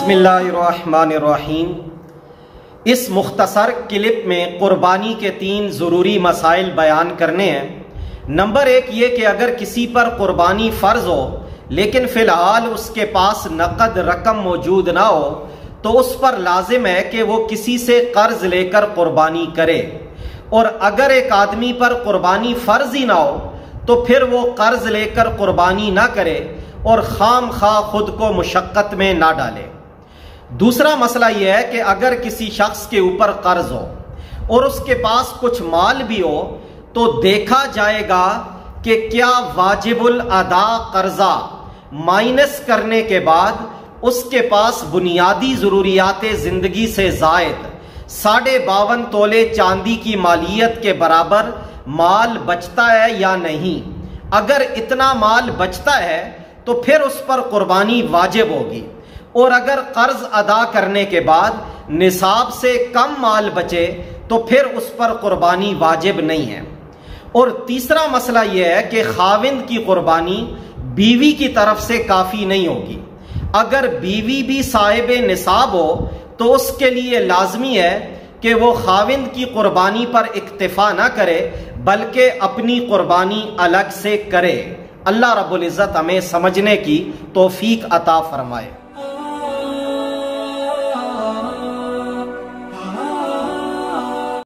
بسم اللہ الرحمن الرحیم۔ اس مختصر کلپ میں قربانی کے 3 ضروری مسائل بیان کرنے ہیں۔ نمبر 1 یہ کہ اگر کسی پر قربانی فرض ہو لیکن فی الحال اس کے پاس نقد رقم موجود نہ ہو تو اس پر لازم ہے کہ وہ کسی سے قرض لے کر قربانی کرے، اور اگر ایک آدمی پر قربانی فرض ہی نہ ہو تو پھر وہ قرض لے کر قربانی نہ کرے اور خام خواہ خود کو مشقت میں نہ ڈالے۔ دوسرا مسئلہ یہ ہے کہ اگر کسی شخص کے اوپر قرض ہو اور اس کے پاس کچھ مال بھی ہو تو دیکھا جائے گا کہ کیا واجب الادا قرضہ مائنس کرنے کے بعد اس کے پاس بنیادی ضروریات زندگی سے زائد 52.5 تولے چاندی کی مالیت کے برابر مال بچتا ہے یا نہیں۔ اگر اتنا مال بچتا ہے تو پھر اس پر قربانی واجب ہوگی، اور اگر قرض ادا کرنے کے بعد نصاب سے کم مال بچے تو پھر اس پر قربانی واجب نہیں ہے۔ اور تیسرا مسئلہ یہ ہے کہ خاوند کی قربانی بیوی کی طرف سے کافی نہیں ہوگی۔ اگر بیوی بھی صاحب نصاب ہو تو اس کے لیے لازمی ہے کہ وہ خاوند کی قربانی پر اکتفا نہ کرے بلکہ اپنی قربانی الگ سے کرے۔ اللہ رب العزت ہمیں سمجھنے کی توفیق عطا فرمائے۔